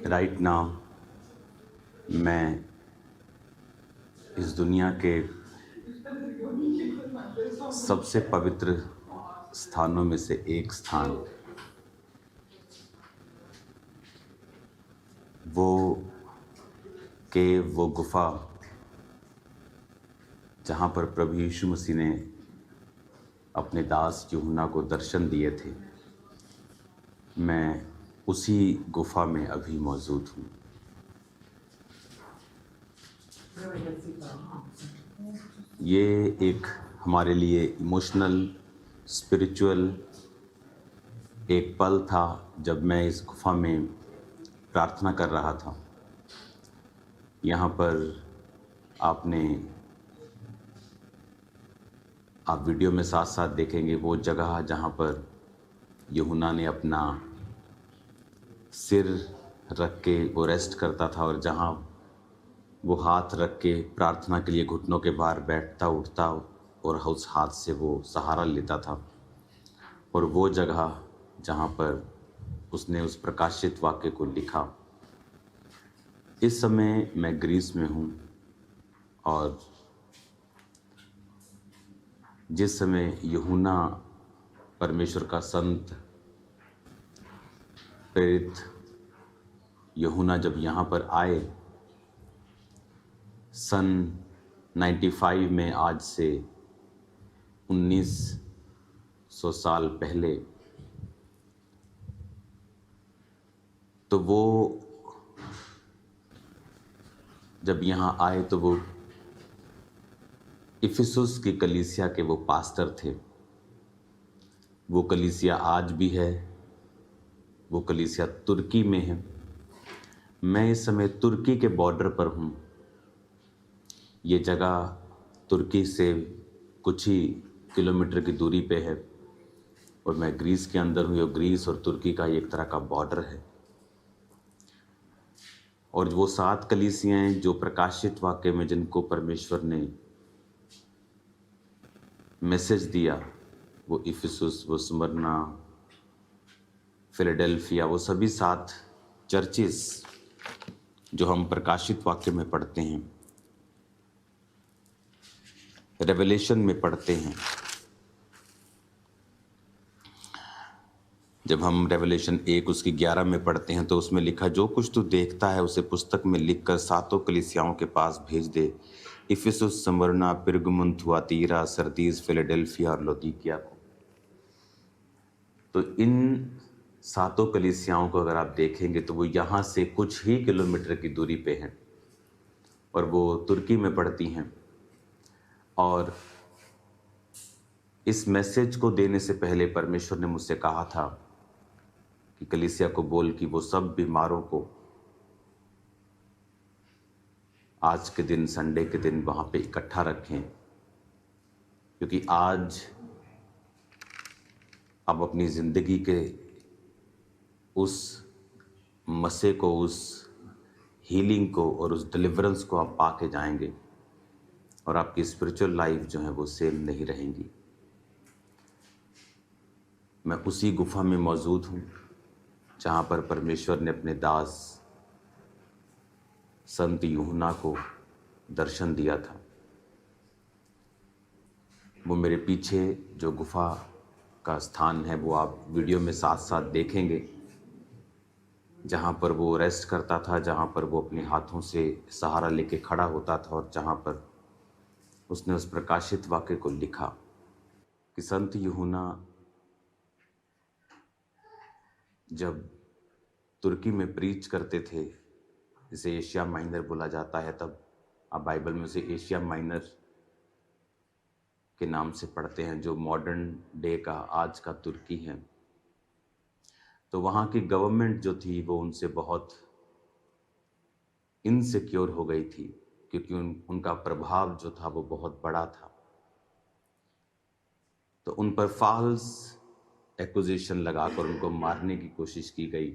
Right now मैं इस दुनिया के सबसे पवित्र स्थानों में से एक स्थान, वो केव, वो गुफा जहाँ पर प्रभु यीशु मसीह ने अपने दास यूहन्ना को दर्शन दिए थे, मैं उसी गुफा में अभी मौजूद हूँ। ये एक हमारे लिए इमोशनल, स्पिरिचुअल एक पल था जब मैं इस गुफा में प्रार्थना कर रहा था। यहाँ पर आप वीडियो में साथ साथ देखेंगे वो जगह जहाँ पर यूहन्ना ने अपना सिर रख के वो रेस्ट करता था और जहाँ वो हाथ रख के प्रार्थना के लिए घुटनों के भार बैठता उठता और उस हाथ से वो सहारा लेता था। और वो जगह जहाँ पर उसने उस प्रकाशित वाक्य को लिखा। इस समय मैं ग्रीस में हूँ और जिस समय यूहन्ना परमेश्वर का संत प्रेरित यूहन्ना जब यहाँ पर आए सन 95 में, आज से 1900 साल पहले, तो वो जब यहाँ आए तो वो इफिसुस की कलीसिया के वो पास्टर थे। वो कलीसिया आज भी है, वो कलीसिया तुर्की में है। मैं इस समय तुर्की के बॉर्डर पर हूँ। ये जगह तुर्की से कुछ ही किलोमीटर की दूरी पे है और मैं ग्रीस के अंदर हूँ। ग्रीस और तुर्की का एक तरह का बॉर्डर है। और वो 7 कलीसियाएं जो प्रकाशित वाक्य में जिनको परमेश्वर ने मैसेज दिया, वो इफिसुस, वो स्मरना, फिलाडेल्फिया, वो सभी 7 चर्चेस जो हम प्रकाशित वाक्य में पढ़ते हैं, रेवलेशन में पढ़ते हैं। जब हम रेवलेशन 1 उसकी 11 में पढ़ते हैं तो उसमें लिखा, जो कुछ तू देखता है उसे पुस्तक में लिखकर 7 कलीसियाओं के पास भेज दे, Ephesus, Smyrna, Pergamum, Thyatira, Sardis, Philadelphia और लौदीकिया को। तो इन 7 कलीसियाओं को अगर आप देखेंगे तो वो यहाँ से कुछ ही किलोमीटर की दूरी पे हैं और वो तुर्की में पड़ती हैं। और इस मैसेज को देने से पहले परमेश्वर ने मुझसे कहा था कि कलीसिया को बोल कि वो सब बीमारों को आज के दिन, संडे के दिन वहाँ पे इकट्ठा रखें, क्योंकि आज अब अपनी ज़िंदगी के उस मसे को, उस हीलिंग को और उस डिलीवरेंस को आप पा के जाएंगे और आपकी स्पिरिचुअल लाइफ जो है वो सेम नहीं रहेंगी। मैं उसी गुफा में मौजूद हूँ जहाँ पर परमेश्वर ने अपने दास संत यूहन्ना को दर्शन दिया था। वो मेरे पीछे जो गुफा का स्थान है वो आप वीडियो में साथ साथ देखेंगे, जहाँ पर वो रेस्ट करता था, जहाँ पर वो अपने हाथों से सहारा लेके खड़ा होता था और जहाँ पर उसने उस प्रकाशित वाक्य को लिखा कि संत यूहन्ना जब तुर्की में प्रीच करते थे, जिसे एशिया माइनर बोला जाता है, तब आप बाइबल में उसे एशिया माइनर के नाम से पढ़ते हैं, जो मॉडर्न डे का, आज का तुर्की है। तो वहाँ की गवर्नमेंट जो थी वो उनसे बहुत इनसिक्योर हो गई थी, क्योंकि उनका प्रभाव जो था वो बहुत बड़ा था। तो उन पर फॉल्स एक्यूजेशन लगाकर उनको मारने की कोशिश की गई।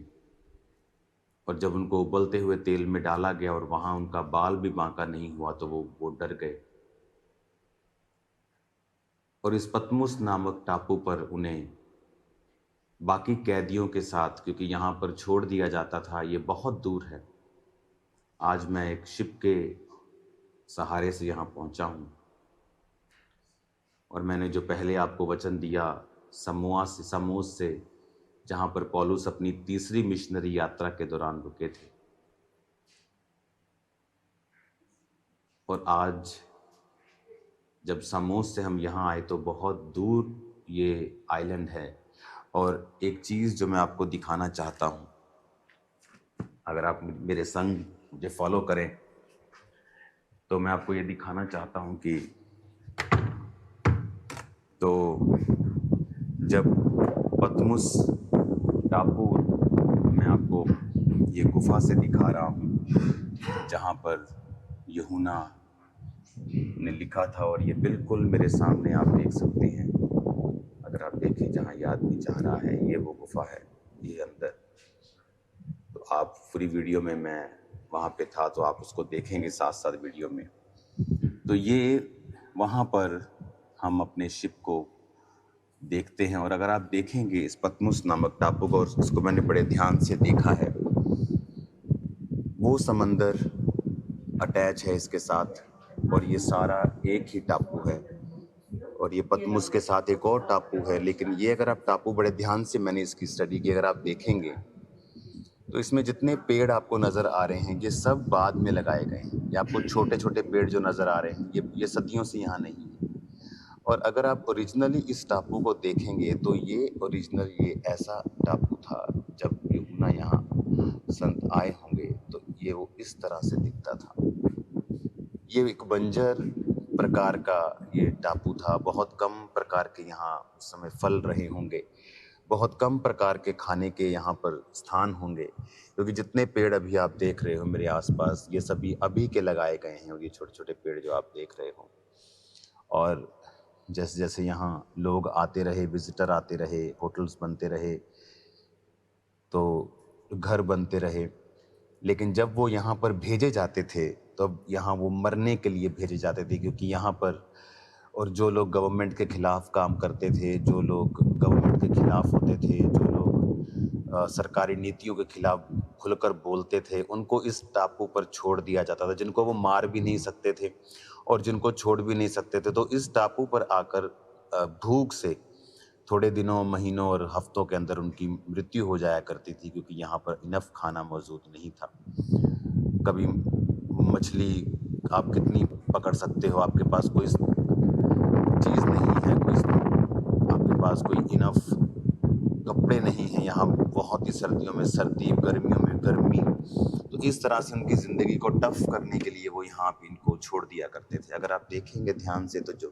और जब उनको उबलते हुए तेल में डाला गया और वहाँ उनका बाल भी बांका नहीं हुआ तो वो डर गए और इस पतमुस नामक टापू पर उन्हें बाकी कैदियों के साथ, क्योंकि यहाँ पर छोड़ दिया जाता था, ये बहुत दूर है। आज मैं एक शिप के सहारे से यहाँ पहुँचा हूँ और मैंने जो पहले आपको वचन दिया समोस से, जहाँ पर पौलुस अपनी तीसरी मिशनरी यात्रा के दौरान रुके थे, और आज जब समोस से हम यहाँ आए तो बहुत दूर ये आइलैंड है। और एक चीज़ जो मैं आपको दिखाना चाहता हूँ, अगर आप मेरे संग मुझे फॉलो करें तो मैं आपको ये दिखाना चाहता हूँ कि तो जब पतमुस टापू, मैं आपको ये गुफा से दिखा रहा हूँ जहाँ पर यूहन्ना ने लिखा था, और ये बिल्कुल मेरे सामने आप देख सकते हैं। अगर आप देखें जहाँ ये आदमी जा रहा है, ये वो गुफा है, ये अंदर। तो आप पूरी वीडियो में, मैं वहाँ पे था तो आप उसको देखेंगे साथ साथ वीडियो में। तो ये वहाँ पर हम अपने शिप को देखते हैं, और अगर आप देखेंगे इस पतमुस नामक टापू को, और इसको मैंने बड़े ध्यान से देखा है, वो समंदर अटैच है इसके साथ, और ये सारा एक ही टापू है। और ये पतमुस के साथ एक और टापू है, लेकिन ये अगर आप टापू बड़े ध्यान से, मैंने इसकी स्टडी की, अगर आप देखेंगे तो इसमें जितने पेड़ आपको नज़र आ रहे हैं ये सब बाद में लगाए गए हैं। ये आपको छोटे छोटे पेड़ जो नज़र आ रहे हैं ये सदियों से यहाँ नहीं है। और अगर आप ओरिजिनली इस टापू को देखेंगे तो ये ओरिजिनल ये ऐसा टापू था। जब यूहन्ना यहाँ संत आए होंगे तो ये वो इस तरह से दिखता था। ये एक बंजर प्रकार का ये टापू था। बहुत कम प्रकार के यहाँ उस समय फल रहे होंगे, बहुत कम प्रकार के खाने के यहाँ पर स्थान होंगे, क्योंकि जितने पेड़ अभी आप देख रहे हो मेरे आसपास ये सभी अभी के लगाए गए हैं, और ये छोटे छोटे पेड़ जो आप देख रहे हो। और जैसे जैसे यहाँ लोग आते रहे, विजिटर आते रहे, होटल्स बनते रहे, तो घर बनते रहे, लेकिन जब वो यहाँ पर भेजे जाते थे तब यहाँ वो मरने के लिए भेजे जाते थे, क्योंकि यहाँ पर और जो लोग गवर्नमेंट के खिलाफ काम करते थे, जो लोग गवर्नमेंट के खिलाफ होते थे, जो लोग सरकारी नीतियों के खिलाफ खुलकर बोलते थे, उनको इस टापू पर छोड़ दिया जाता था। जिनको वो मार भी नहीं सकते थे और जिनको छोड़ भी नहीं सकते थे, तो इस टापू पर आकर भूख से थोड़े दिनों, महीनों और हफ्तों के अंदर उनकी मृत्यु हो जाया करती थी, क्योंकि यहाँ पर इनफ खाना मौजूद नहीं था। कभी मछली आप कितनी पकड़ सकते हो, आपके पास कोई चीज़ नहीं है, कोई आपके पास कोई इनफ कपड़े नहीं हैं। यहाँ बहुत ही सर्दियों में सर्दी, गर्मियों में गर्मी, तो इस तरह से उनकी ज़िंदगी को टफ करने के लिए वो यहाँ पे इनको छोड़ दिया करते थे। अगर आप देखेंगे ध्यान से तो जो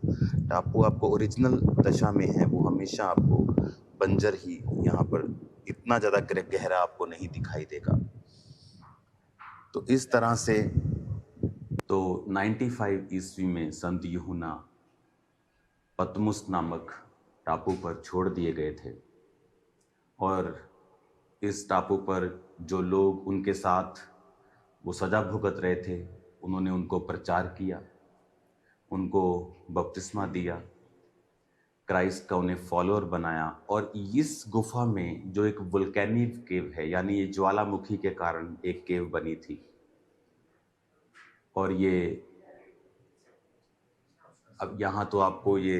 टापू आपको ओरिजिनल दशा में है वो हमेशा आपको बंजर ही, यहाँ पर इतना ज़्यादा गहरा आपको नहीं दिखाई देगा। तो इस तरह से तो 95 ईस्वी में संत यूहन्ना पतमुस नामक टापू पर छोड़ दिए गए थे, और इस टापू पर जो लोग उनके साथ वो सजा भुगत रहे थे, उन्होंने उनको प्रचार किया, उनको बपतिस्मा दिया, क्राइस्ट का उन्हें फॉलोअर बनाया। और इस गुफा में जो एक वोल्केनिक केव है, यानी ये ज्वालामुखी के कारण एक केव बनी थी, और ये अब यहाँ तो आपको ये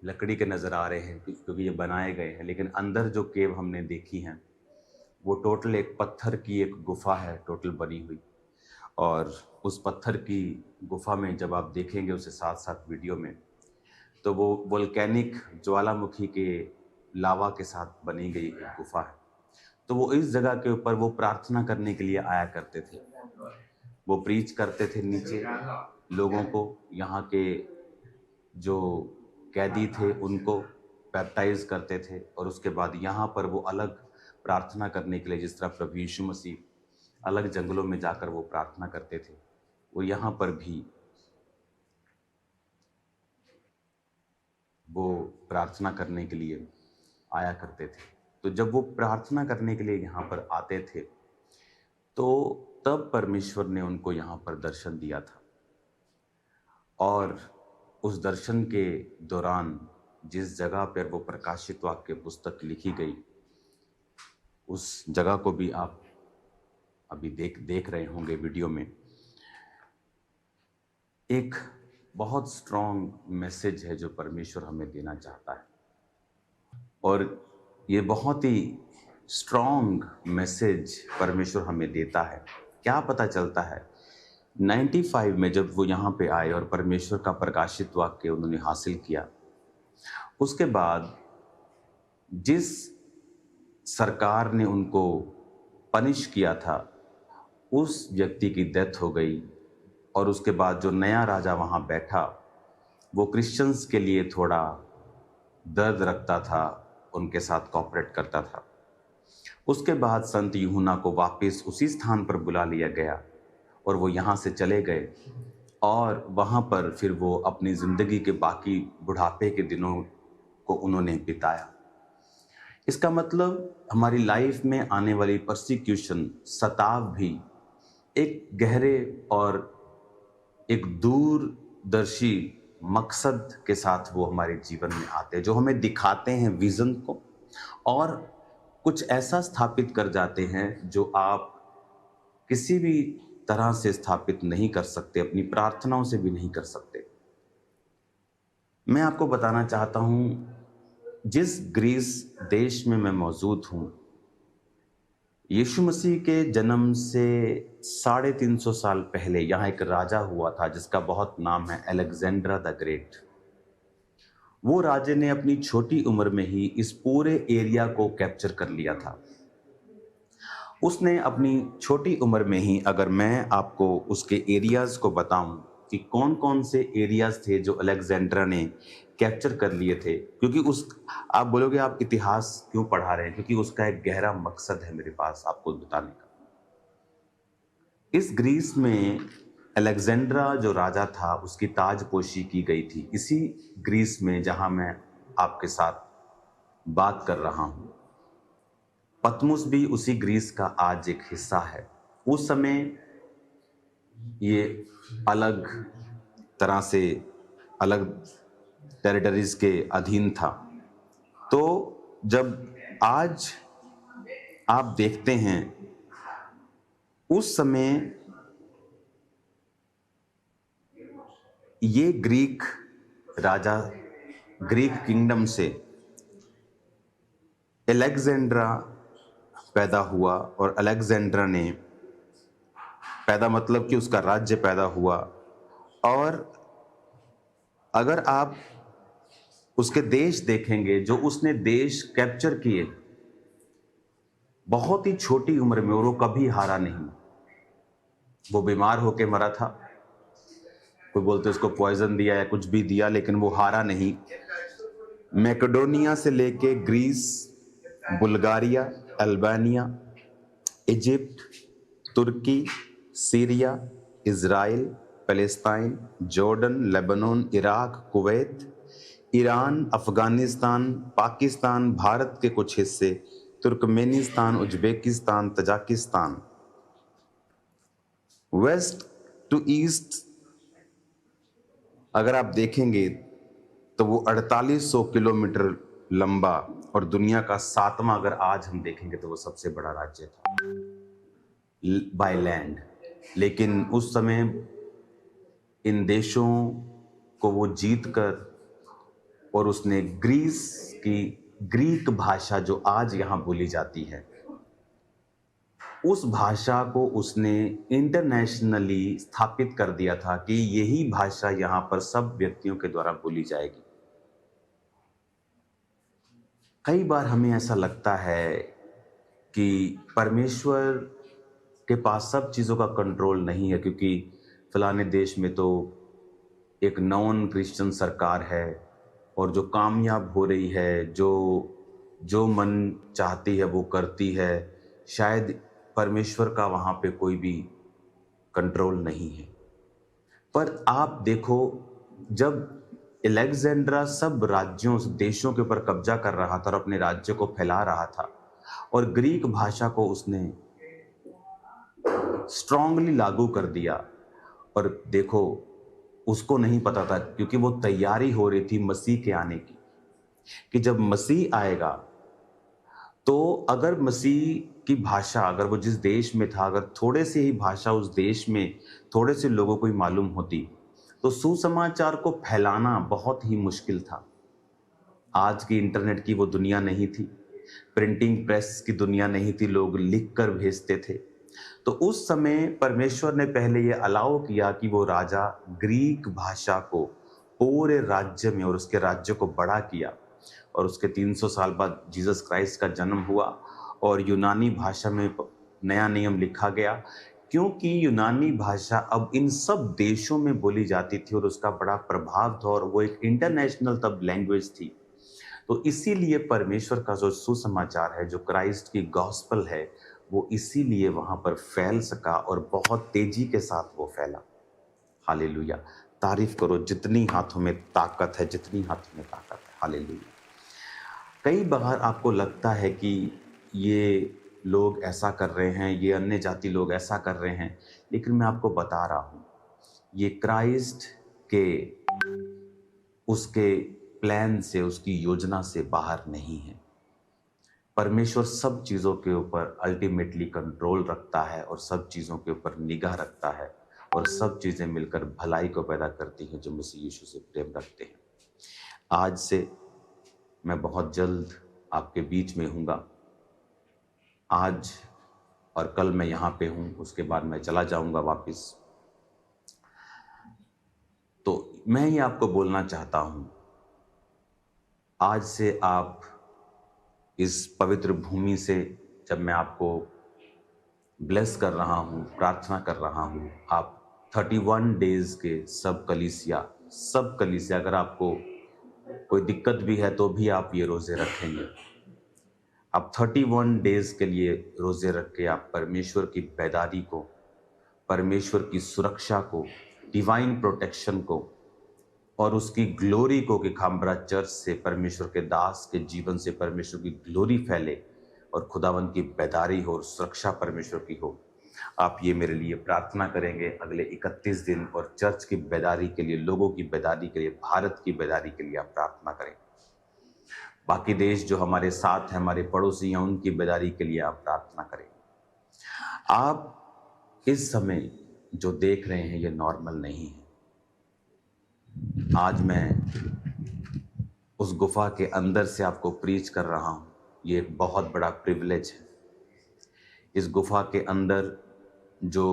लकड़ी के नज़र आ रहे हैं क्योंकि ये बनाए गए हैं, लेकिन अंदर जो केव हमने देखी हैं वो टोटल एक पत्थर की एक गुफा है टोटल बनी हुई। और उस पत्थर की गुफा में जब आप देखेंगे उसे साथ साथ वीडियो में, तो वो वोल्केनिक ज्वालामुखी के लावा के साथ बनी गई एक गुफा है। तो वो इस जगह के ऊपर वो प्रार्थना करने के लिए आया करते थे, वो प्रीच करते थे नीचे लोगों को, यहाँ के जो कैदी थे उनको बैप्टाइज करते थे, और उसके बाद यहाँ पर वो अलग प्रार्थना करने के लिए, जिस तरह प्रभु यीशु मसीह अलग जंगलों में जाकर वो प्रार्थना करते थे, वो यहाँ पर भी वो प्रार्थना करने के लिए आया करते थे। तो जब वो प्रार्थना करने के लिए यहाँ पर आते थे तो तब परमेश्वर ने उनको यहाँ पर दर्शन दिया था, और उस दर्शन के दौरान जिस जगह पर वो प्रकाशित वाक्य पुस्तक लिखी गई उस जगह को भी आप अभी देख रहे होंगे वीडियो में। एक बहुत स्ट्रॉन्ग मैसेज है जो परमेश्वर हमें देना चाहता है, और ये बहुत ही स्ट्रॉन्ग मैसेज परमेश्वर हमें देता है। क्या पता चलता है, 95 में जब वो यहाँ पे आए और परमेश्वर का प्रकाशित वाक्य उन्होंने हासिल किया, उसके बाद जिस सरकार ने उनको पनिश किया था, उस व्यक्ति की डेथ हो गई। और उसके बाद जो नया राजा वहाँ बैठा, वो क्रिश्चियंस के लिए थोड़ा दर्द रखता था, उनके साथ कॉपरेट करता था। उसके बाद संत यूहन्ना को वापस उसी स्थान पर बुला लिया गया और वो यहाँ से चले गए, और वहाँ पर फिर वो अपनी ज़िंदगी के बाकी बुढ़ापे के दिनों को उन्होंने बिताया। इसका मतलब हमारी लाइफ में आने वाली परसिक्यूशन, सताव भी एक गहरे और एक दूरदर्शी मकसद के साथ वो हमारे जीवन में आते हैं, जो हमें दिखाते हैं विजन को, और कुछ ऐसा स्थापित कर जाते हैं जो आप किसी भी तरह से स्थापित नहीं कर सकते, अपनी प्रार्थनाओं से भी नहीं कर सकते। मैं आपको बताना चाहता हूँ, जिस ग्रीस देश में मैं मौजूद हूँ, यीशु मसीह के जन्म से 350 साल पहले यहाँ एक राजा हुआ था जिसका बहुत नाम है अलेक्जेंड्रा द ग्रेट। वो राजे ने अपनी छोटी उम्र में ही इस पूरे एरिया को कैप्चर कर लिया था। उसने अपनी छोटी उम्र में ही, अगर मैं आपको उसके एरियाज को बताऊं कि कौन कौन से एरियाज थे जो अलेक्जेंड्रा ने कैप्चर कर लिए थे, क्योंकि आप बोलोगे आप इतिहास क्यों पढ़ा रहे हैं, क्योंकि उसका एक गहरा मकसद है मेरे पास आपको बताने का। इस ग्रीस में अलेक्जेंड्रा जो राजा था, उसकी ताजपोशी की गई थी इसी ग्रीस में जहां मैं आपके साथ बात कर रहा हूं। पतमुस भी उसी ग्रीस का आज एक हिस्सा है। उस समय ये अलग तरह से अलग टेरिटरीज के अधीन था। तो जब आज आप देखते हैं, उस समय ये ग्रीक राजा, ग्रीक किंगडम से अलेक्जेंड्रा पैदा हुआ, और अलेक्जेंड्रा ने पैदा मतलब कि उसका राज्य पैदा हुआ। और अगर आप उसके देश देखेंगे, जो उसने देश कैप्चर किए बहुत ही छोटी उम्र में, और वो कभी हारा नहीं। वो बीमार होके मरा था, कोई बोलते उसको पॉइजन दिया या कुछ भी दिया, लेकिन वो हारा नहीं। मैकेडोनिया से लेके ग्रीस, बुल्गारिया, अल्बानिया, इजिप्ट, तुर्की, Syria, Israel, Palestine, Jordan, Lebanon, Iraq, Kuwait, Iran, Afghanistan, Pakistan, Bharat के कुछ हिस्से, Turkmenistan, Uzbekistan, Tajikistan, west to east अगर आप देखेंगे तो वो 4800 किलोमीटर लंबा, और दुनिया का 7वां अगर आज हम देखेंगे तो वो सबसे बड़ा राज्य था बाय लैंड। लेकिन उस समय इन देशों को वो जीत कर, और उसने ग्रीस की ग्रीक भाषा जो आज यहाँ बोली जाती है, उस भाषा को उसने इंटरनेशनली स्थापित कर दिया था कि यही भाषा यहाँ पर सब व्यक्तियों के द्वारा बोली जाएगी। कई बार हमें ऐसा लगता है कि परमेश्वर के पास सब चीज़ों का कंट्रोल नहीं है, क्योंकि फलाने देश में तो एक नॉन क्रिश्चियन सरकार है, और जो कामयाब हो रही है, जो मन चाहती है वो करती है, शायद परमेश्वर का वहाँ पे कोई भी कंट्रोल नहीं है। पर आप देखो, जब अलेक्जेंड्रा सब राज्यों, देशों के ऊपर कब्जा कर रहा था और अपने राज्य को फैला रहा था, और ग्रीक भाषा को उसने स्ट्रांगली लागू कर दिया, और देखो उसको नहीं पता था, क्योंकि वो तैयारी हो रही थी मसीह के आने की, कि जब मसीह आएगा तो अगर मसीह की भाषा, अगर वो जिस देश में था, अगर थोड़े से ही भाषा उस देश में थोड़े से लोगों को ही मालूम होती, तो सुसमाचार को फैलाना बहुत ही मुश्किल था। आज की इंटरनेट की वो दुनिया नहीं थी, प्रिंटिंग प्रेस की दुनिया नहीं थी, लोग लिख कर भेजते थे। तो उस समय परमेश्वर ने पहले ये अलाउ किया कि वो राजा ग्रीक भाषा को पूरे राज्य में और उसके राज्य को बड़ा किया, और उसके 300 साल बाद जीसस क्राइस्ट का जन्म हुआ और यूनानी भाषा में नया नियम लिखा गया, क्योंकि यूनानी भाषा अब इन सब देशों में बोली जाती थी और उसका बड़ा प्रभाव था और वो एक इंटरनेशनल तब लैंग्वेज थी। तो इसीलिए परमेश्वर का जो सुसमाचार है, जो क्राइस्ट की गॉस्पल है, वो इसीलिए वहां पर फैल सका और बहुत तेजी के साथ वो फैला। हालेलुया। तारीफ करो, जितनी हाथों में ताकत है, जितनी हाथों में ताकत है। हालेलुया। कई बार आपको लगता है कि ये लोग ऐसा कर रहे हैं, ये अन्य जाति लोग ऐसा कर रहे हैं, लेकिन मैं आपको बता रहा हूं, ये क्राइस्ट के उसके प्लान से, उसकी योजना से बाहर नहीं है। परमेश्वर सब चीज़ों के ऊपर अल्टीमेटली कंट्रोल रखता है और सब चीज़ों के ऊपर निगाह रखता है, और सब चीज़ें मिलकर भलाई को पैदा करती हैं जो मसीह यीशु से प्रेम रखते हैं। आज से मैं बहुत जल्द आपके बीच में हूँगा। आज और कल मैं यहाँ पे हूँ, उसके बाद मैं चला जाऊँगा वापस। तो मैं ही आपको बोलना चाहता हूँ, आज से आप इस पवित्र भूमि से, जब मैं आपको ब्लेस कर रहा हूँ, प्रार्थना कर रहा हूँ, आप 31 डेज के सब कलीसिया, अगर आपको कोई दिक्कत भी है तो भी आप ये रोजे रखेंगे। आप 31 डेज के लिए रोजे रख के आप परमेश्वर की बेदारी को, परमेश्वर की सुरक्षा को, डिवाइन प्रोटेक्शन को और उसकी ग्लोरी को, कि खामबरा चर्च से, परमेश्वर के दास के जीवन से परमेश्वर की ग्लोरी फैले और खुदावन की बेदारी हो और सुरक्षा परमेश्वर की हो। आप ये मेरे लिए प्रार्थना करेंगे अगले 31 दिन, और चर्च की बेदारी के लिए, लोगों की बेदारी के लिए, भारत की बेदारी के लिए आप प्रार्थना करें। बाकी देश जो हमारे साथ हैं, हमारे पड़ोसी हैं, उनकी बेदारी के लिए आप प्रार्थना करें। आप इस समय जो देख रहे हैं ये नॉर्मल नहीं है। आज मैं उस गुफा के अंदर से आपको प्रीच कर रहा हूं, ये एक बहुत बड़ा प्रिविलेज है। इस गुफा के अंदर जो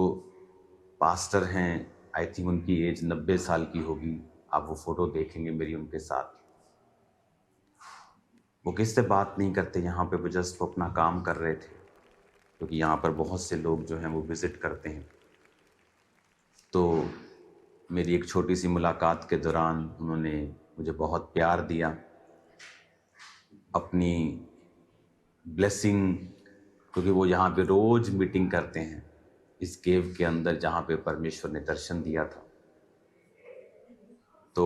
पास्टर हैं, आई थिंक उनकी एज 90 साल की होगी, आप वो फोटो देखेंगे मेरी उनके साथ। वो किससे बात नहीं करते यहाँ पे, वो जस्ट वो अपना काम कर रहे थे, क्योंकि यहाँ पर बहुत से लोग जो हैं वो विजिट करते हैं। तो मेरी एक छोटी सी मुलाकात के दौरान उन्होंने मुझे बहुत प्यार दिया, अपनी ब्लेसिंग, क्योंकि वो यहाँ पे रोज मीटिंग करते हैं इस केव के अंदर जहाँ पे परमेश्वर ने दर्शन दिया था। तो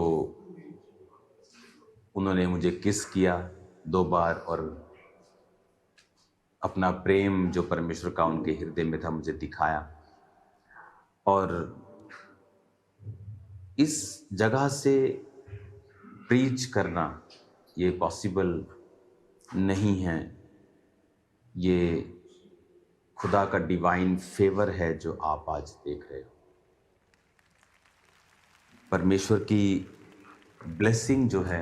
उन्होंने मुझे किस किया 2 बार और अपना प्रेम जो परमेश्वर का उनके हृदय में था मुझे दिखाया। और इस जगह से प्रीच करना ये पॉसिबल नहीं है, ये खुदा का डिवाइन फेवर है जो आप आज देख रहे हो। परमेश्वर की ब्लेसिंग जो है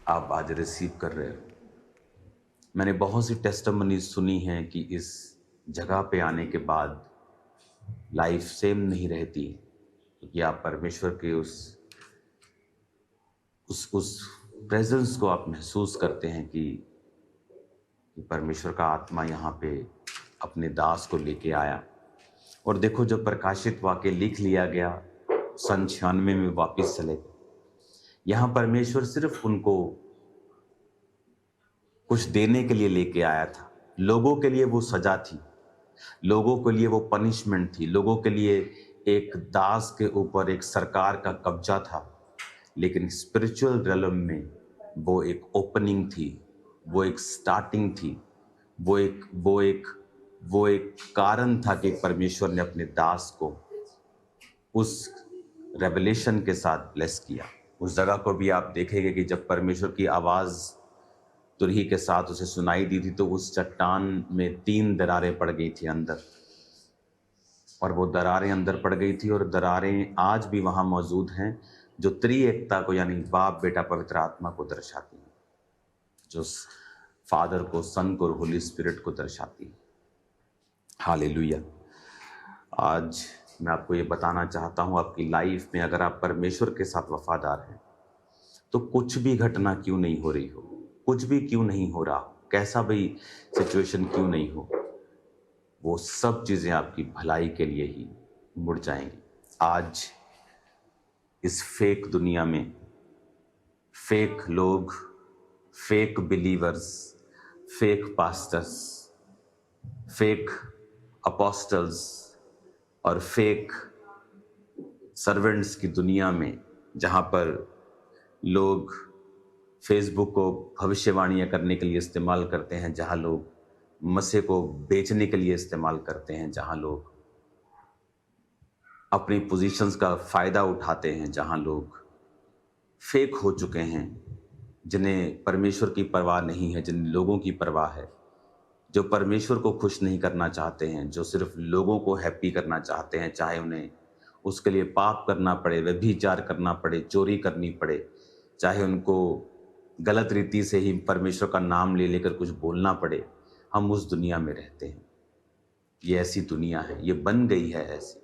आप आज रिसीव कर रहे हो। मैंने बहुत सी टेस्टिमनी सुनी है कि इस जगह पे आने के बाद लाइफ सेम नहीं रहती, क्योंकि आप परमेश्वर के उस प्रेजेंस को आप महसूस करते हैं कि परमेश्वर का आत्मा यहाँ पे अपने दास को लेके आया। और देखो, जब प्रकाशित वाक्य लिख लिया गया, सन 96 में वापिस चले गए। यहाँ परमेश्वर सिर्फ उनको कुछ देने के लिए लेके आया था। लोगों के लिए वो सजा थी, लोगों के लिए वो पनिशमेंट थी, लोगों के लिए एक दास के ऊपर एक सरकार का कब्जा था। लेकिन स्पिरिचुअल रेलम में वो एक ओपनिंग थी, वो एक स्टार्टिंग थी, वो एक कारण था कि परमेश्वर ने अपने दास को उस रेवलेशन के साथ ब्लेस किया। उस जगह को भी आप देखेंगे कि जब परमेश्वर की आवाज तुरही के साथ उसे सुनाई दी थी, तो उस चट्टान में 3 दरारें पड़ गई थी अंदर, और वो दरारें अंदर पड़ गई थी, और दरारें आज भी वहां मौजूद हैं, जो त्रिएकता को यानी बाप, बेटा, पवित्र आत्मा को दर्शाती हैं, जो फादर को, सन को और होली स्पिरिट को दर्शाती है। हालेलुया। आज मैं आपको ये बताना चाहता हूँ, आपकी लाइफ में अगर आप परमेश्वर के साथ वफादार हैं, तो कुछ भी घटना क्यों नहीं हो रही हो, कुछ भी क्यों नहीं हो रहा हो, कैसा भी सिचुएशन क्यों नहीं हो, वो सब चीज़ें आपकी भलाई के लिए ही मुड़ जाएंगी। आज इस फेक दुनिया में फेक लोग, fake believers, fake pastors, fake apostles और फेक सर्वेंट्स की दुनिया में, जहाँ पर लोग फेसबुक को भविष्यवाणियाँ करने के लिए इस्तेमाल करते हैं, जहाँ लोग मसीह को बेचने के लिए इस्तेमाल करते हैं, जहाँ लोग अपनी पोजीशंस का फ़ायदा उठाते हैं, जहाँ लोग फेक हो चुके हैं, जिन्हें परमेश्वर की परवाह नहीं है, जिन लोगों की परवाह है, जो परमेश्वर को खुश नहीं करना चाहते हैं, जो सिर्फ लोगों को हैप्पी करना चाहते हैं, चाहे उन्हें उसके लिए पाप करना पड़े, व्यभिचार करना पड़े, चोरी करनी पड़े, चाहे उनको गलत रीति से ही परमेश्वर का नाम ले लेकर कुछ बोलना पड़े। हम उस दुनिया में रहते हैं। ये ऐसी दुनिया है, ये बन गई है ऐसी,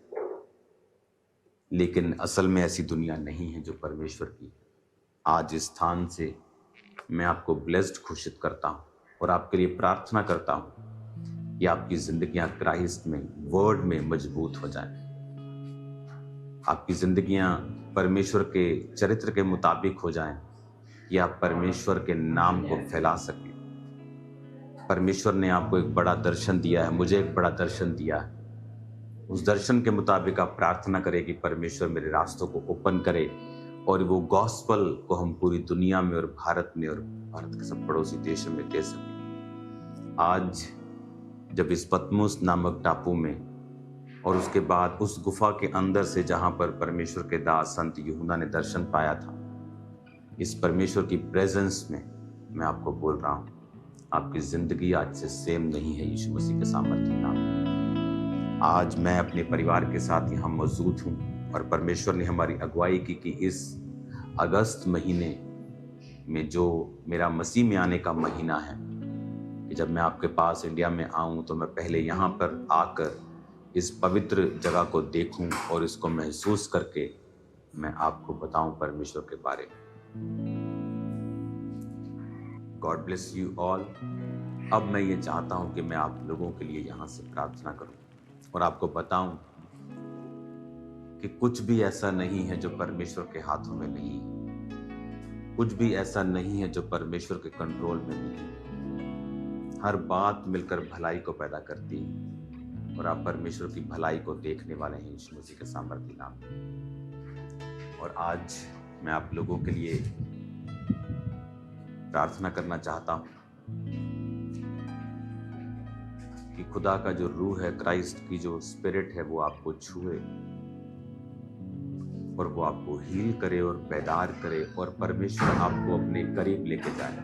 लेकिन असल में ऐसी दुनिया नहीं है जो परमेश्वर की है। आज इस स्थान से मैं आपको ब्लेस्ड घोषित करता हूँ और आपके लिए प्रार्थना करता हूँ कि आपकी जिंदगियां क्राइस्ट में, वर्ड में मजबूत हो जाएं, आपकी जिंदगियां परमेश्वर के चरित्र के मुताबिक हो जाएं, कि आप परमेश्वर के नाम को फैला सकें। परमेश्वर ने आपको एक बड़ा दर्शन दिया है, मुझे एक बड़ा दर्शन दिया है। उस दर्शन के मुताबिक आप प्रार्थना करें कि परमेश्वर मेरे रास्तों को ओपन करे और वो गॉस्पल को हम पूरी दुनिया में और भारत में और भारत के सब पड़ोसी देशों में दे सकें। आज जब इस पतमुस नामक टापू में और उसके बाद उस गुफा के अंदर से जहां पर परमेश्वर के दास संत यूहन्ना ने दर्शन पाया था, इस परमेश्वर की प्रेजेंस में मैं आपको बोल रहा हूं, आपकी जिंदगी आज से सेम नहीं है यीशु मसीह के सामर्थ्य नाम। आज मैं अपने परिवार के साथ यहाँ मौजूद हूँ और परमेश्वर ने हमारी अगुवाई की कि इस अगस्त महीने में, जो मेरा मसीह में आने का महीना है, कि जब मैं आपके पास इंडिया में आऊँ तो मैं पहले यहाँ पर आकर इस पवित्र जगह को देखूं और इसको महसूस करके मैं आपको बताऊं परमेश्वर के बारे में। God bless you all. अब मैं ये चाहता हूं कि मैं आप लोगों के लिए यहाँ से प्रार्थना करूं और आपको बताऊं कि कुछ भी ऐसा नहीं है जो परमेश्वर के हाथों में नहीं है, कुछ भी ऐसा नहीं है जो परमेश्वर के कंट्रोल में नहीं है। हर बात मिलकर भलाई को पैदा करती है और आप परमेश्वर की भलाई को देखने वाले हैं यीशु मसीह के सामर्थ्य नाम में। और आज मैं आप लोगों के लिए प्रार्थना करना चाहता हूं कि खुदा का जो रूह है, क्राइस्ट की जो स्पिरिट है, वो आपको छुए और वो आपको हील करे और बेदार करे और परमेश्वर आपको अपने करीब लेके जाए।